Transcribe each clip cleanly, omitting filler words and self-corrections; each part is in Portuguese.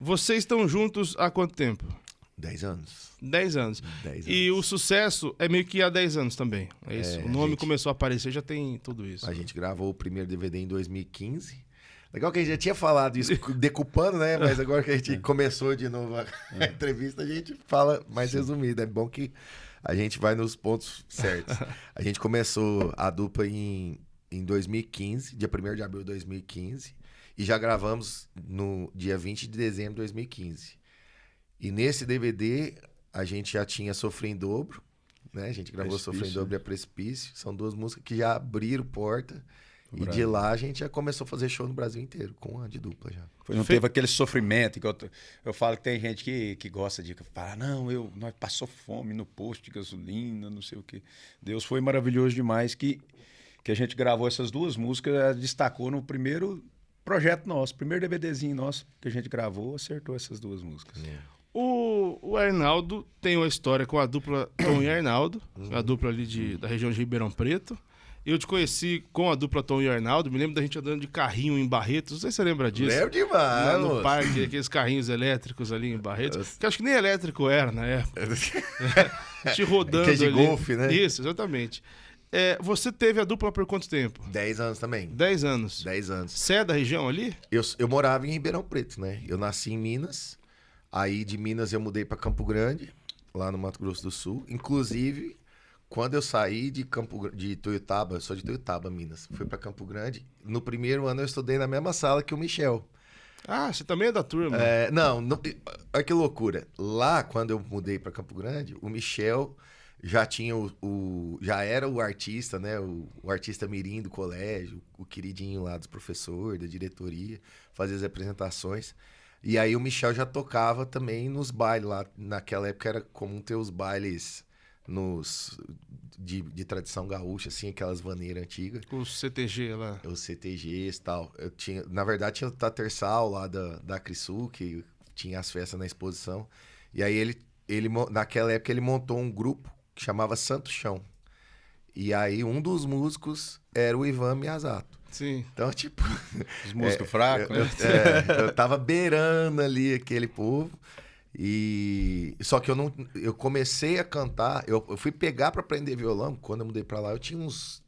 Vocês estão juntos há quanto tempo? 10 anos. 10 anos. 10 anos. E o sucesso é meio que há 10 anos também. É isso. O nome começou a aparecer, já tem tudo isso. A gente gravou o primeiro DVD em 2015. Legal que a gente já tinha falado isso, decupando, né? Mas agora que a gente começou de novo a entrevista, a gente fala mais resumido. É bom que a gente vai nos pontos certos. A gente começou a dupla em 2015, dia 1º de abril de 2015. E já gravamos no dia 20 de dezembro de 2015. E nesse DVD, a gente já tinha Sofrer em Dobro, né? A gente gravou Sofrer em Dobro e A Precipício. São duas músicas que já abriram porta. E de lá a gente já começou a fazer show no Brasil inteiro, com a de dupla já. Não teve aquele sofrimento. Eu falo que tem gente que gosta de falar, não, nós passou fome no posto de gasolina, não sei o quê. Deus foi maravilhoso demais que a gente gravou essas duas músicas, destacou no primeiro projeto nosso, primeiro DVDzinho nosso que a gente gravou, acertou essas duas músicas. O Arnaldo tem uma história com a dupla Tom e Arnaldo, a dupla ali da região de Ribeirão Preto. Eu te conheci com a dupla Tom e Arnaldo, me lembro da gente andando de carrinho em Barretos, não sei se você lembra disso. Lembro demais, no parque, aqueles carrinhos elétricos ali em Barretos, que acho que nem elétrico era na época. Te rodando que é de ali. golfe, né? Isso, exatamente. Você teve a dupla por quanto tempo? 10 anos também. 10 anos. 10 anos. Você é da região ali? Eu morava em Ribeirão Preto, né? Eu nasci em Minas, aí de Minas eu mudei para Campo Grande, lá no Mato Grosso do Sul. Inclusive, quando eu saí de Tuiutaba, eu sou de Tuiutaba, Minas, fui para Campo Grande, no primeiro ano eu estudei na mesma sala que o Michel. Ah, você também é da turma? Não, olha que loucura. Lá, quando eu mudei para Campo Grande, o Michel já tinha já era o artista, né? O artista mirim do colégio, o queridinho lá dos professores, da diretoria, fazia as apresentações. E aí o Michel já tocava também nos bailes lá. Naquela época era comum ter os bailes de tradição gaúcha, assim, aquelas vaneiras antigas. Os CTG lá. Os CTGs e tal. Na verdade, tinha o Tatersal lá da Crisul, que tinha as festas na exposição. E aí naquela época ele montou um grupo que chamava Santo Chão. E aí um dos músicos era o Ivan Miyazato. Sim. Então, tipo... Os músicos fracos, né? Eu tava beirando ali aquele povo. Só que eu comecei a cantar, eu fui pegar pra aprender violão, quando eu mudei pra lá, eu tinha uns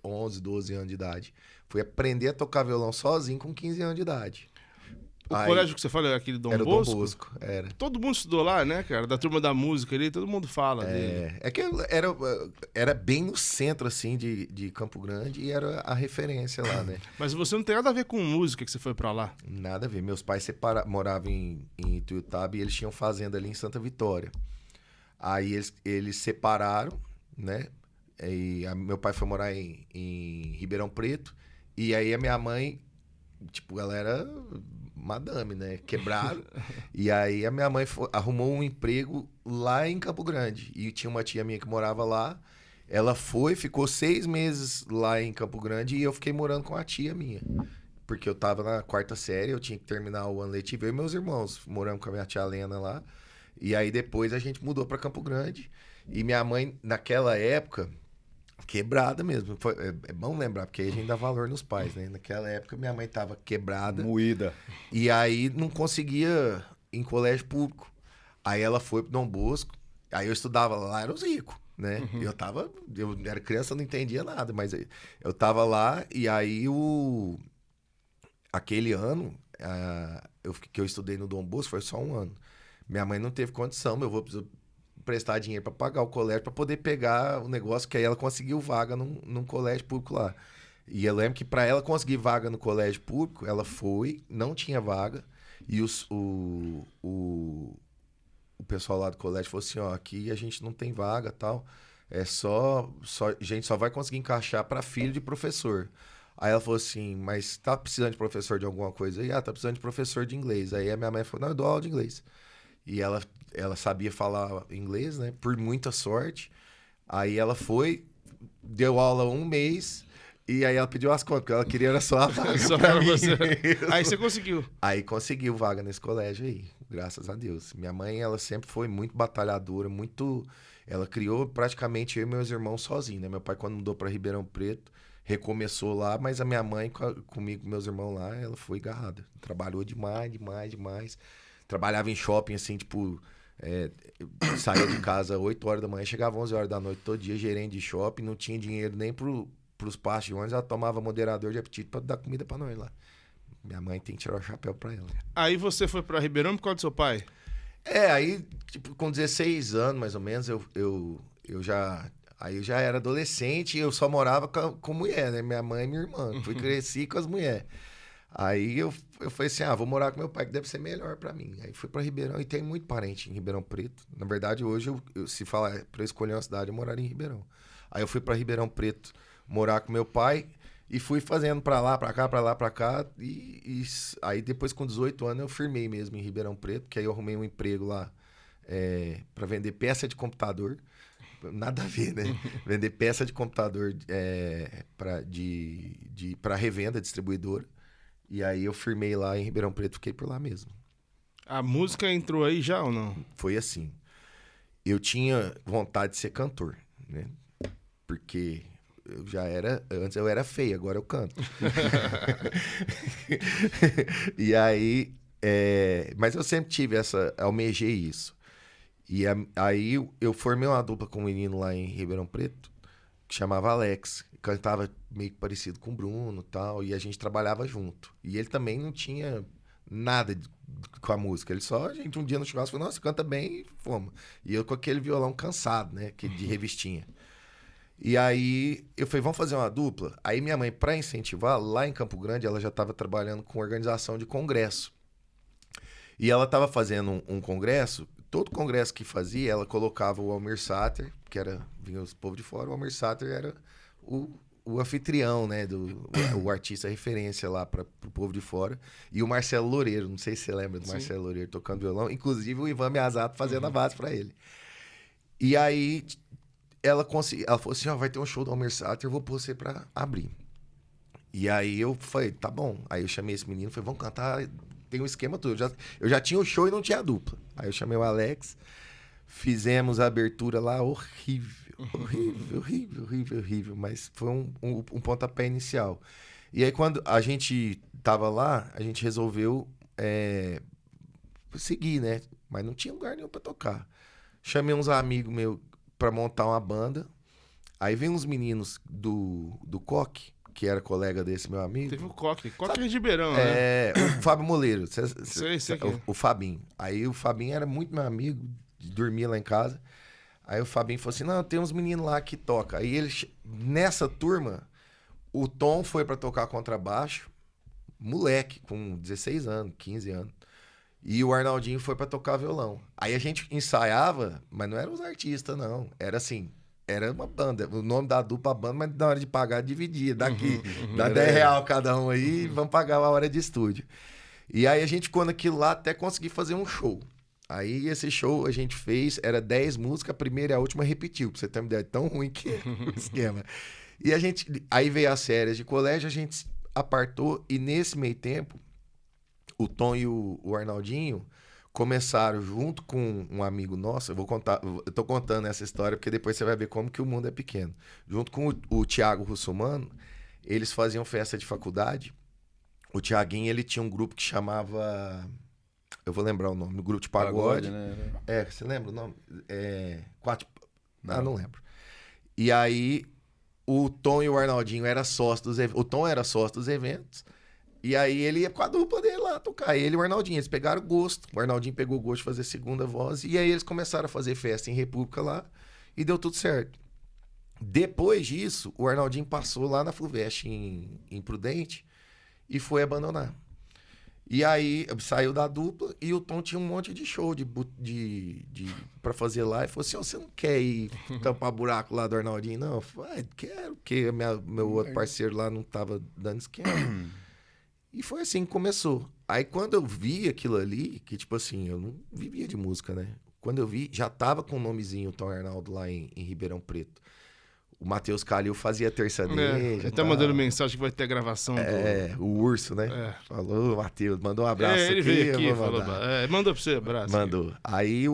11, 12 anos de idade. Fui aprender a tocar violão sozinho com 15 anos de idade. O colégio que você fala é aquele Dom Era Bosco? o Dom Bosco, era. Todo mundo estudou lá, né, cara? Da turma da música ali, todo mundo fala dele. É que era bem no centro, assim, de Campo Grande e era a referência lá, né? Mas você não tem nada a ver com música que você foi pra lá? Nada a ver. Meus pais moravam em Tuiutaba e eles tinham fazenda ali em Santa Vitória. Aí eles separaram, né? E meu pai foi morar em Ribeirão Preto. E aí a minha mãe, tipo, ela era madame, né? Quebraram. E aí a minha mãe arrumou um emprego lá em Campo Grande. E tinha uma tia minha que morava lá. Ela ficou 6 meses lá em Campo Grande e eu fiquei morando com a tia minha. Porque eu tava na 4ª série, eu tinha que terminar o ano letivo. Eu e meus irmãos moramos com a minha tia Lena lá. E aí depois a gente mudou pra Campo Grande. E minha mãe, naquela época, quebrada mesmo. É bom lembrar, porque aí a gente dá valor nos pais, né? Naquela época minha mãe tava quebrada. Moída. E aí não conseguia ir em colégio público. Aí ela foi pro Dom Bosco. Aí eu estudava lá, era os ricos, né? Uhum. Eu era criança, não entendia nada, mas eu tava lá e aí aquele ano que eu estudei no Dom Bosco foi só um ano. Minha mãe não teve condição, eu vou prestar dinheiro para pagar o colégio para poder pegar o negócio, que aí ela conseguiu vaga num colégio público lá. E eu lembro que para ela conseguir vaga no colégio público, ela foi, não tinha vaga, e o pessoal lá do colégio falou assim, ó, aqui a gente não tem vaga, tal, a gente só vai conseguir encaixar para filho de professor. Aí ela falou assim, mas tá precisando de professor de alguma coisa? Aí, tá precisando de professor de inglês. Aí a minha mãe falou, não, eu dou aula de inglês. E ela sabia falar inglês, né? Por muita sorte. Aí ela deu aula 1 mês, e aí ela pediu as contas, porque ela queria era só a vaga Só pra pra mim. você. Aí você conseguiu. Aí conseguiu vaga nesse colégio aí, graças a Deus. Minha mãe, ela sempre foi muito batalhadora, muito... Ela criou praticamente eu e meus irmãos sozinhos, né? Meu pai, quando mudou pra Ribeirão Preto, recomeçou lá, mas a minha mãe, comigo, meus irmãos lá, ela foi agarrada. Trabalhou demais, demais, demais. Trabalhava em shopping, assim, tipo... saía de casa 8 horas da manhã, chegava 11 horas da noite, todo dia, gerente de shopping, não tinha dinheiro nem pros passos de ônibus, ela tomava moderador de apetite pra dar comida pra nós lá. Minha mãe tem que tirar o chapéu pra ela. Aí você foi pra Ribeirão por causa do seu pai? Aí, tipo, com 16 anos, mais ou menos, eu já... Aí eu já era adolescente e eu só morava com mulher, né? Minha mãe e minha irmã. Cresci com as mulheres. Aí eu falei assim, vou morar com meu pai, que deve ser melhor pra mim. Aí fui pra Ribeirão e tem muito parente em Ribeirão Preto. Na verdade, hoje, se falar pra eu escolher uma cidade, eu moraria em Ribeirão. Aí eu fui pra Ribeirão Preto morar com meu pai e fui fazendo pra lá, pra cá, pra lá, pra cá. E aí depois, com 18 anos, eu firmei mesmo em Ribeirão Preto, que aí eu arrumei um emprego lá pra vender peça de computador. Nada a ver, né? Vender peça de computador pra revenda, distribuidora. E aí eu firmei lá em Ribeirão Preto, fiquei por lá mesmo. A música entrou aí já ou não? Foi assim. Eu tinha vontade de ser cantor, né? Porque eu já era... Antes eu era feio, agora eu canto. E aí... mas eu sempre tive almejei isso. E aí eu formei uma dupla com um menino lá em Ribeirão Preto, que chamava Alex. Cantava meio que parecido com o Bruno e tal, e a gente trabalhava junto. E ele também não tinha nada com a música. Ele só, a gente um dia no churrasco falou, nossa, canta bem, e fomos. E eu com aquele violão cansado, né, de revistinha. E aí eu falei, vamos fazer uma dupla? Aí minha mãe, pra incentivar, lá em Campo Grande, ela já estava trabalhando com organização de congresso. E ela estava fazendo um congresso. Todo congresso que fazia, ela colocava o Almir Sater, que vinha os povos de fora, o Almir Sater era o anfitrião, né, o artista referência lá para o povo de fora, e o Marcelo Loureiro, não sei se você lembra do Marcelo Loureiro tocando violão, inclusive o Ivan Miyazato fazendo a base para ele. E aí ela falou assim, vai ter um show do Almir Sater, eu vou pôr você para abrir. E aí eu falei, tá bom. Aí eu chamei esse menino, falei, vamos cantar... Tem um esquema todo. Eu já tinha o show e não tinha a dupla. Aí eu chamei o Alex, fizemos a abertura lá, horrível. Mas foi um pontapé inicial. E aí quando a gente tava lá, a gente resolveu seguir, né? Mas não tinha lugar nenhum pra tocar. Chamei uns amigos meus pra montar uma banda. Aí vem uns meninos do Coque, que era colega desse meu amigo. Teve o Coque. Coque é de Ribeirão, né? O Fábio Moleiro. Sei. O Fabinho. Aí o Fabinho era muito meu amigo, dormia lá em casa. Aí o Fabinho falou assim, não, tem uns meninos lá que tocam. Aí nessa turma, o Tom foi pra tocar contrabaixo, moleque, com 16 anos, 15 anos. E o Arnaldinho foi pra tocar violão. Aí a gente ensaiava, mas não eram os artistas, não. Era assim... Era uma banda, o nome da dupla banda, mas na hora de pagar, dividia. Daqui, dá R$10 cada um aí, vamos pagar a hora de estúdio. E aí a gente ficou naquilo lá até conseguir fazer um show. Aí esse show a gente fez, era 10 músicas, a primeira e a última repetiu, pra você ter uma ideia, tão ruim que é o esquema. E aí veio as férias de colégio, a gente apartou, e nesse meio tempo, o Tom e o Arnaldinho começaram junto com um amigo nosso, eu tô contando essa história porque depois você vai ver como que o mundo é pequeno. Junto com o Thiago Russomano, eles faziam festa de faculdade. O Thiaguinho, ele tinha um grupo que chamava... Eu vou lembrar o nome, o grupo de pagode. Né? Você lembra o nome? Não lembro. E aí, o Tom e o Arnaldinho eram sócios dos eventos. O Tom era sócio dos eventos. E aí ele ia com a dupla dele lá tocar. Ele e o Arnaldinho, eles pegaram gosto. O Arnaldinho pegou gosto de fazer segunda voz. E aí eles começaram a fazer festa em República lá. E deu tudo certo. Depois disso, o Arnaldinho passou lá na Fluvest em Prudente e foi abandonar. E aí saiu da dupla e o Tom tinha um monte de show pra fazer lá. E falou assim, você não quer ir tampar buraco lá do Arnaldinho? Não, eu falei, quero, porque meu outro parceiro lá não tava dando esquema. E foi assim que começou. Aí quando eu vi aquilo ali, que tipo assim, eu não vivia de música, né? Quando eu vi, já tava com o nomezinho Tom Arnaldo lá em Ribeirão Preto. O Matheus Calil fazia terçaneja. Até mandando mensagem que vai ter a gravação o Urso, né? Falou, Matheus, mandou um abraço aqui. Ele veio aqui, falou, mandou pra você, abraço. Mandou. Aqui. Aí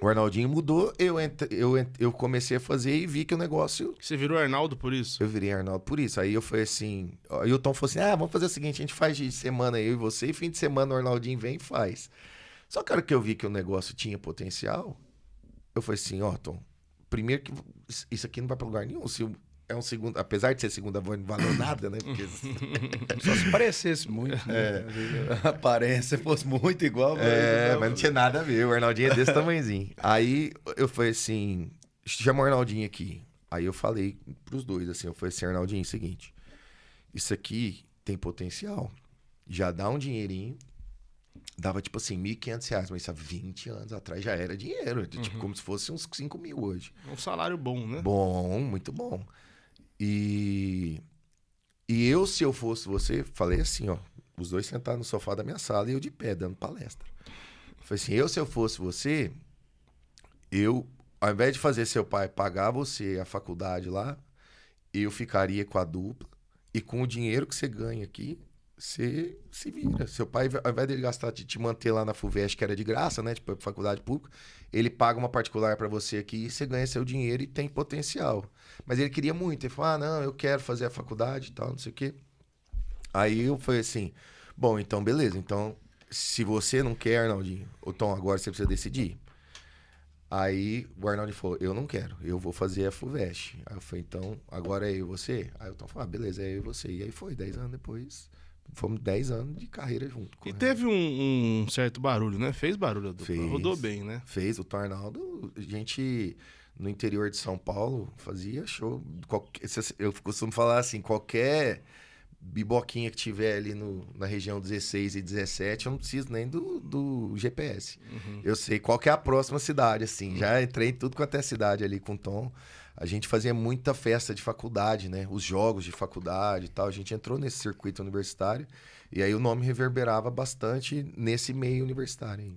O Arnaldinho mudou, eu comecei a fazer e vi que o negócio... Você virou Arnaldo por isso? Eu virei Arnaldo por isso. Aí eu falei assim... Aí o Tom falou assim, vamos fazer o seguinte, a gente faz de semana eu e você, e fim de semana o Arnaldinho vem e faz. Só que a hora que eu vi que o negócio tinha potencial, eu falei assim, Tom, primeiro que isso aqui não vai pra lugar nenhum. Se é um segundo... Apesar de ser segunda voz, não valeu nada, né? Porque... Só se parecesse muito, né? A aparência fosse muito igual. Mas não tinha nada a ver. O Arnaldinho é desse tamanhozinho. Aí eu falei assim, chama o Arnaldinho aqui. Aí eu falei pros dois, assim, eu falei assim, Arnaldinho, é o seguinte, isso aqui tem potencial, já dá um dinheirinho, dava tipo assim, R$1.500, mas isso há 20 anos atrás já era dinheiro, tipo como se fosse uns 5 mil hoje. Um salário bom, né? Bom, muito bom. E eu, se eu fosse você, falei assim, os dois sentados no sofá da minha sala e eu de pé, dando palestra. Falei assim, se eu fosse você, ao invés de fazer seu pai pagar você a faculdade lá, eu ficaria com a dupla e com o dinheiro que você ganha aqui, você se vira. Seu pai, ao invés dele gastar de te manter lá na FUVEST, que era de graça, né? Tipo, faculdade pública, ele paga uma particular pra você aqui e você ganha seu dinheiro e tem potencial. Mas ele queria muito. Ele falou, não, eu quero fazer a faculdade e tal, não sei o quê. Aí eu falei assim, bom, então beleza. Então, se você não quer, Arnaldinho, ou Tom, agora você precisa decidir. Aí o Arnaldo falou, eu não quero, eu vou fazer a FUVEST. Aí eu falei, então, agora é eu e você? Aí o Tom falou, beleza, é eu e você. E aí foi, 10 anos depois, fomos 10 anos de carreira junto. E teve um certo barulho, né? Fez barulho a dupla, Fez. rodou bem, né? Fez, o Tom Arnaldo, a gente no interior de São Paulo fazia show. Eu costumo falar assim, qualquer biboquinha que tiver ali na região 16 e 17, eu não preciso nem do GPS. Eu sei qual que é a próxima cidade, assim. Já entrei em tudo quanto é cidade ali com o Tom. A gente fazia muita festa de faculdade, né? Os jogos de faculdade e tal. A gente entrou nesse circuito universitário e aí o nome reverberava bastante nesse meio universitário ainda.